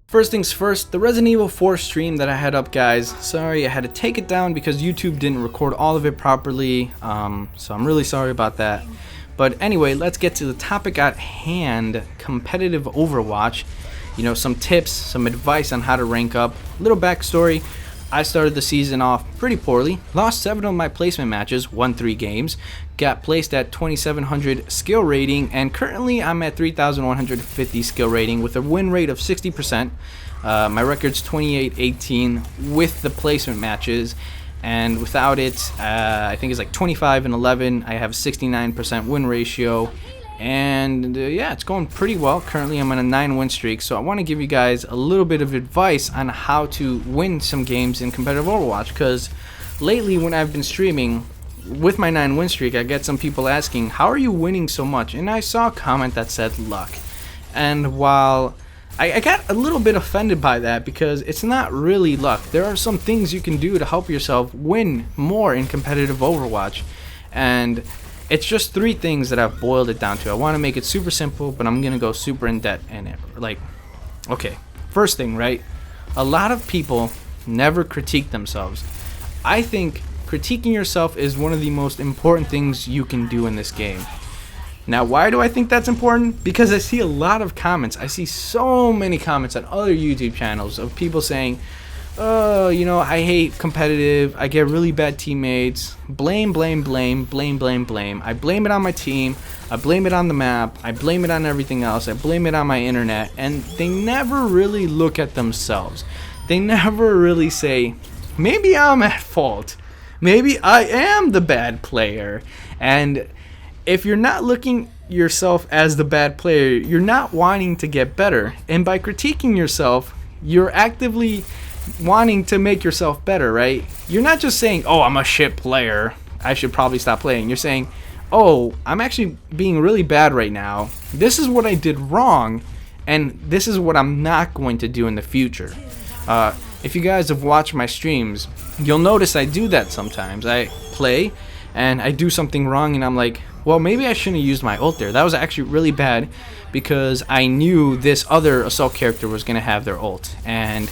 First things first, the Resident Evil 4 stream that I had up, guys. Sorry, I had to take it down because YouTube didn't record all of it properly, so I'm really sorry about that. But anyway, let's get to the topic at hand, competitive Overwatch. You know, some tips, some advice on how to rank up. Little backstory, I started the season off pretty poorly, lost 7 of my placement matches, won 3 games, got placed at 2700 skill rating, and currently I'm at 3150 skill rating with a win rate of 60%. My record's 28-18 with the placement matches, and without it, I think it's like 25-11. I have 69% win ratio, and yeah, it's going pretty well. Currently I'm on a 9-win streak, so I want to give you guys a little bit of advice on how to win some games in competitive Overwatch, because lately when I've been streaming with my 9-win streak, I get some people asking, how are you winning so much? And I saw a comment that said luck, and while I got a little bit offended by that, because it's not really luck. There are some things you can do to help yourself win more in competitive Overwatch, and it's just 3 things that I've boiled it down to. I want to make it super simple, but I'm gonna go super in depth in it. Like, okay, first thing, right? A lot of people never critique themselves. I think critiquing yourself is one of the most important things you can do in this game. Now, why do I think that's important? Because I see a lot of comments. I see so many comments on other YouTube channels of people saying, oh, you know, I hate competitive, I get really bad teammates, blame. I blame it on my team, I blame it on the map, I blame it on everything else, I blame it on my internet, and they never really look at themselves. They never really say, maybe I'm at fault, maybe I am the bad player. And if you're not looking yourself as the bad player, you're not wanting to get better, and by critiquing yourself, you're actively wanting to make yourself better, right? You're not just saying, oh, I'm a shit player, I should probably stop playing. You're saying, oh, I'm actually being really bad right now, this is what I did wrong, and this is what I'm not going to do in the future. If you guys have watched my streams, you'll notice I do that sometimes. I play and I do something wrong and I'm like, well, maybe I shouldn't have used my ult there. That was actually really bad because I knew this other assault character was going to have their ult, and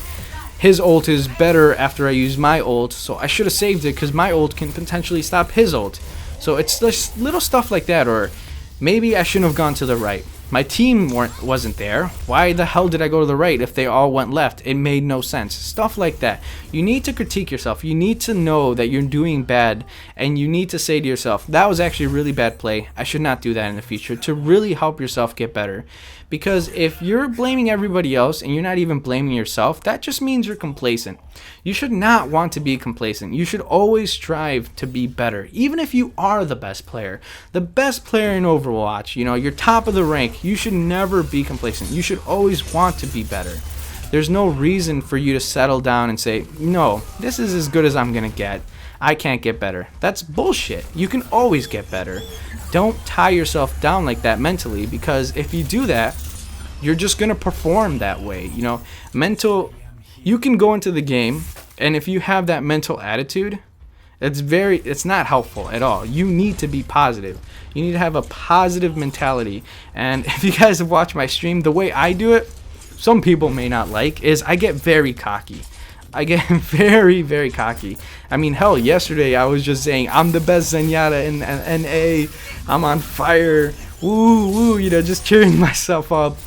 his ult is better after I use my ult, so I should have saved it because my ult can potentially stop his ult. So it's just little stuff like that. Or maybe I shouldn't have gone to the right. My team wasn't there. Why the hell did I go to the right if they all went left? It made no sense. Stuff like that. You need to critique yourself. You need to know that you're doing bad, and you need to say to yourself, that was actually a really bad play. I should not do that in the future, to really help yourself get better. Because if you're blaming everybody else and you're not even blaming yourself, that just means you're complacent. You should not want to be complacent. You should always strive to be better, even if you are the best player. The best player in Overwatch, you know, you're top of the rank. You should never be complacent. You should always want to be better. There's no reason for you to settle down and say, no, this is as good as I'm going to get. I can't get better. That's bullshit. You can always get better. Don't tie yourself down like that mentally, because if you do that, you're just going to perform that way. You know, you can go into the game, and if you have that mental attitude, it's not helpful at all. You need to be positive. You need to have a positive mentality. And if you guys have watched my stream, the way I do it, some people may not like, is I get very cocky. I get very, very cocky. I mean, hell, yesterday I was just saying, I'm the best Zenyatta in NA. I'm on fire. Woo, woo, you know, just cheering myself up.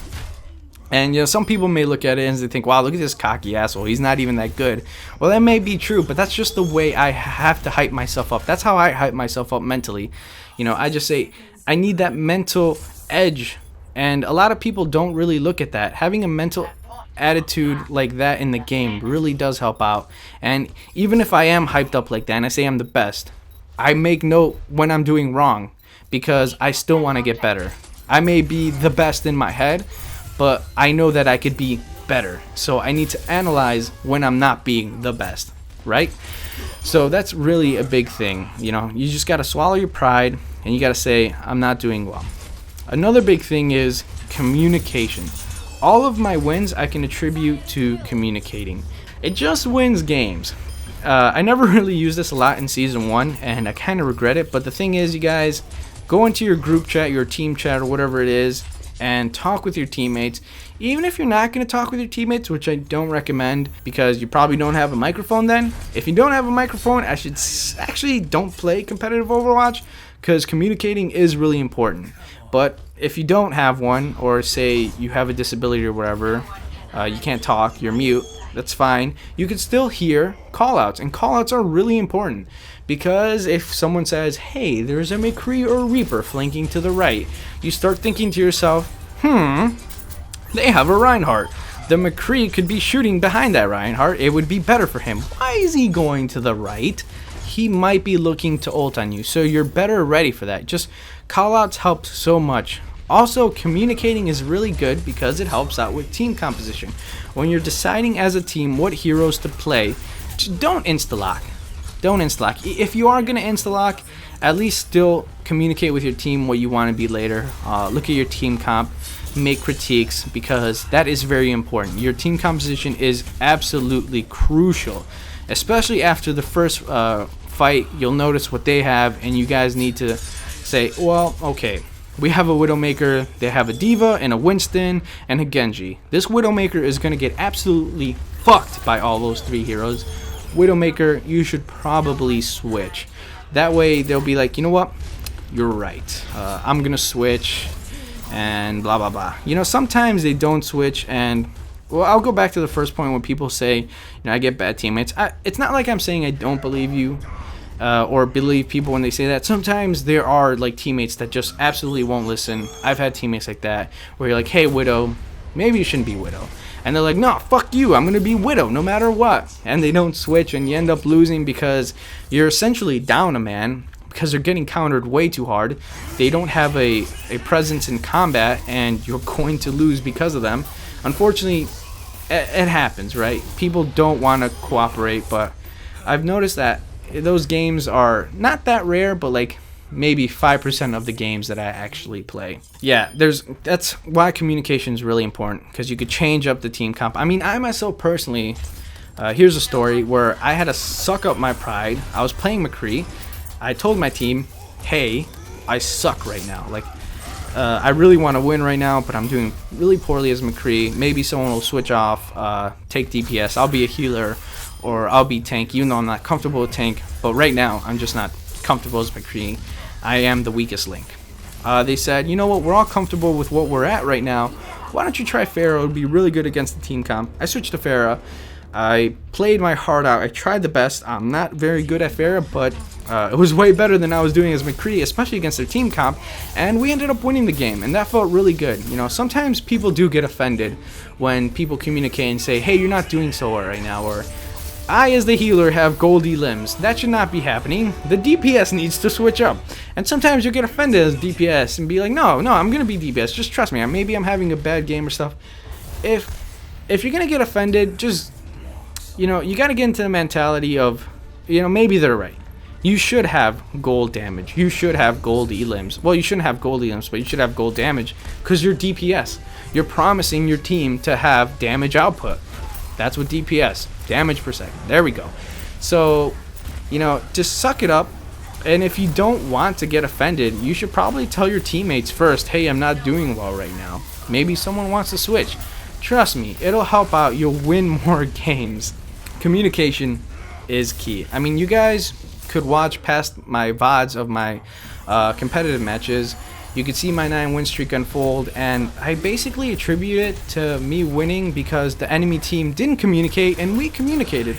And, you know, some people may look at it and they think, wow, look at this cocky asshole. He's not even that good. Well, that may be true, but that's just the way I have to hype myself up. That's how I hype myself up mentally. You know, I just say, I need that mental edge. And a lot of people don't really look at that. Having a mental attitude like that in the game really does help out. And even if I am hyped up like that and I say I'm the best, I make note when I'm doing wrong, because I still want to get better. I may be the best in my head, but I know that I could be better. So I need to analyze when I'm not being the best, right? So that's really a big thing. You know, you just got to swallow your pride and you got to say, I'm not doing well. Another big thing is communication. All of my wins I can attribute to communicating. It just wins games. I never really used this a lot in Season 1, and I kind of regret it, but the thing is, you guys, go into your group chat, your team chat, or whatever it is, and talk with your teammates. Even if you're not going to talk with your teammates, which I don't recommend because you probably don't have a microphone then. If you don't have a microphone, I should actually don't play competitive Overwatch because communicating is really important. But if you don't have one, or say you have a disability or whatever, you can't talk, you're mute, that's fine. You can still hear callouts, and callouts are really important because if someone says, hey, there's a McCree or a Reaper flanking to the right, you start thinking to yourself, they have a Reinhardt. The McCree could be shooting behind that Reinhardt. It would be better for him. Why is he going to the right? He might be looking to ult on you, so you're better ready for that. Just callouts help so much. Also, communicating is really good because it helps out with team composition. When you're deciding as a team what heroes to play, just don't insta-lock. Don't insta-lock. If you are going to insta-lock, at least still communicate with your team what you want to be later. Look at your team comp, make critiques, because that is very important. Your team composition is absolutely crucial, especially after the first fight. You'll notice what they have, and you guys need to say, well, okay, we have a Widowmaker, they have a Diva, and a Winston, and a Genji. This Widowmaker is going to get absolutely fucked by all those three heroes. Widowmaker, you should probably switch. That way, they'll be like, you know what? You're right. I'm going to switch, and blah, blah, blah. You know, sometimes they don't switch, and, well, I'll go back to the first point when people say, you know, I get bad teammates. It's not like I'm saying I don't believe you. Or believe people when they say that. Sometimes there are like teammates that just absolutely won't listen. I've had teammates like that where you're like, hey, Widow, maybe you shouldn't be Widow. And they're like, no, fuck you, I'm gonna be Widow no matter what. And they don't switch, and you end up losing because you're essentially down a man because they're getting countered way too hard. They don't have a presence in combat, and you're going to lose because of them. Unfortunately, it happens, right? People don't want to cooperate, but I've noticed that those games are not that rare, but like maybe 5% of the games that I actually play. Yeah, that's why communication is really important, because you could change up the team comp. I mean, I myself personally, here's a story where I had to suck up my pride. I was playing McCree. I told my team, hey, I suck right now. Like, I really want to win right now, but I'm doing really poorly as McCree. Maybe someone will switch off, take DPS. I'll be a healer, or I'll be tank, even though I'm not comfortable with tank. But right now, I'm just not comfortable as McCree. I am the weakest link. They said, you know what, we're all comfortable with what we're at right now. Why don't you try Pharah? It would be really good against the team comp. I switched to Pharah. I played my heart out. I tried the best. I'm not very good at Pharah, but it was way better than I was doing as McCree, especially against their team comp. And we ended up winning the game, and that felt really good. You know, sometimes people do get offended when people communicate and say, hey, you're not doing so well right now, or I, as the healer, have goldy limbs. That should not be happening. The DPS needs to switch up. And sometimes you'll get offended as DPS and be like, no, I'm going to be DPS. Just trust me. Maybe I'm having a bad game or stuff. If you're going to get offended, just, you know, you got to get into the mentality of, you know, maybe they're right. You should have gold damage. You should have goldy limbs. Well, you shouldn't have goldy limbs, but you should have gold damage because you're DPS. You're promising your team to have damage output. That's what DPS, damage per second. There we go. So, you know, just suck it up. And if you don't want to get offended, you should probably tell your teammates first, hey, I'm not doing well right now. Maybe someone wants to switch. Trust me, it'll help out. You'll win more games. Communication is key. I mean, you guys could watch past my VODs of my competitive matches. You could see my 9-win streak unfold, and I basically attribute it to me winning because the enemy team didn't communicate and we communicated.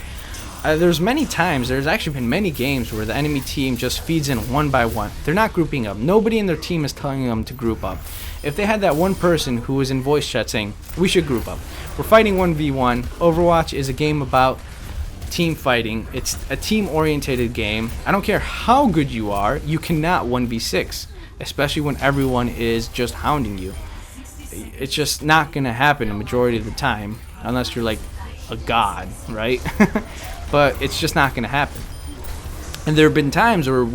There's actually been many games where the enemy team just feeds in one by one. They're not grouping up. Nobody in their team is telling them to group up. If they had that one person who was in voice chat saying, we should group up. We're fighting 1v1. Overwatch is a game about team fighting. It's a team-orientated game. I don't care how good you are, you cannot 1v6. Especially when everyone is just hounding you. It's just not going to happen the majority of the time, unless you're like a god, right? But it's just not going to happen. And there have been times where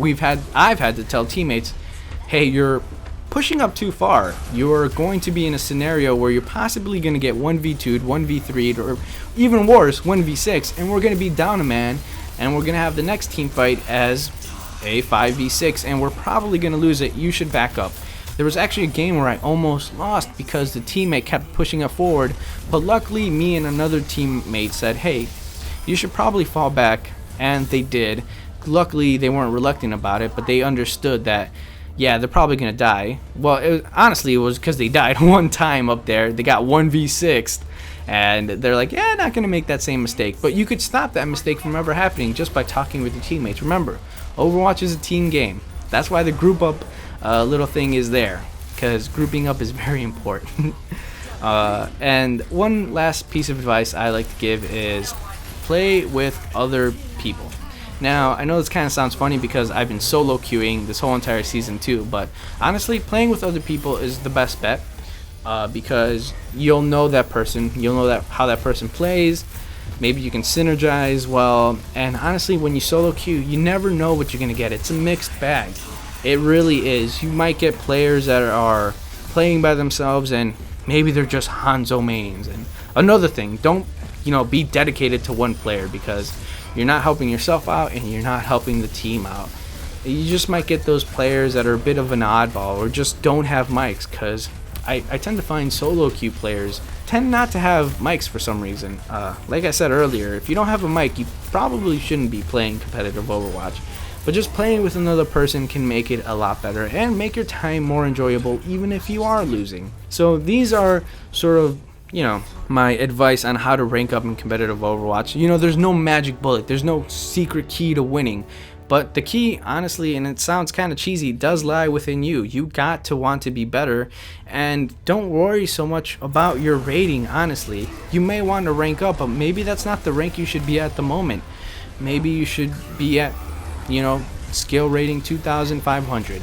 I've had to tell teammates, hey, you're pushing up too far. You're going to be in a scenario where you're possibly going to get 1v2'd, 1v3'd, or even worse, 1v6, and we're going to be down a man, and we're going to have the next team fight as a 5v6, and we're probably going to lose it. You should back up. There was actually a game where I almost lost because the teammate kept pushing up forward, but luckily me and another teammate said, hey, you should probably fall back, and they did. Luckily they weren't reluctant about it, but they understood that, yeah, they're probably gonna die. Well, honestly it was because they died one time up there. They got 1v6'd, and they're like, yeah, not gonna make that same mistake. But you could stop that mistake from ever happening just by talking with your teammates. Remember, Overwatch is a team game. That's why the group up little thing is there, because grouping up is very important. And one last piece of advice I like to give is play with other people. Now, I know this kind of sounds funny because I've been solo queuing this whole entire season too, but honestly, playing with other people is the best bet, because you'll know that person, you'll know that how that person plays, maybe you can synergize well, and honestly, when you solo queue, you never know what you're going to get. It's a mixed bag. It really is. You might get players that are playing by themselves and maybe they're just Hanzo mains. And another thing, don't be dedicated to one player, because you're not helping yourself out and you're not helping the team out. You just might get those players that are a bit of an oddball or just don't have mics, because I tend to find solo queue players tend not to have mics for some reason. Like I said earlier, if you don't have a mic, you probably shouldn't be playing competitive Overwatch. But just playing with another person can make it a lot better and make your time more enjoyable even if you are losing. So these are sort of, my advice on how to rank up in competitive Overwatch. There's no magic bullet. There's no secret key to winning. But the key, honestly, and it sounds kind of cheesy, does lie within you. You got to want to be better, and don't worry so much about your rating, honestly. You may want to rank up, but maybe that's not the rank you should be at the moment. Maybe you should be at, skill rating 2,500.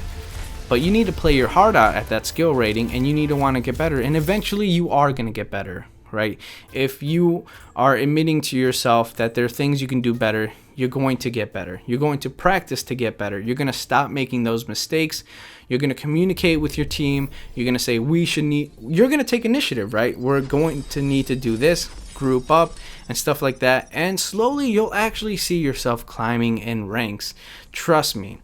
But you need to play your heart out at that skill rating, and you need to want to get better, and eventually you are going to get better, right? If you are admitting to yourself that there are things you can do better, you're going to get better. You're going to practice to get better. You're going to stop making those mistakes. You're going to communicate with your team. You're going to say, you're going to take initiative, right? We're going to need to do this, group up, and stuff like that. And slowly you'll actually see yourself climbing in ranks. Trust me.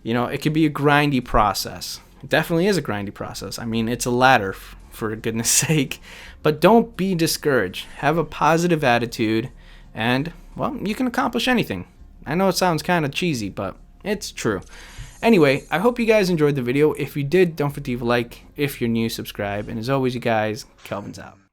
It could be a grindy process. It definitely is a grindy process. I mean, it's a ladder, for goodness sake. But don't be discouraged. Have a positive attitude, and, well, you can accomplish anything. I know it sounds kind of cheesy, but it's true. Anyway, I hope you guys enjoyed the video. If you did, don't forget to leave a like. If you're new, subscribe. And as always, you guys, Kelvin's out.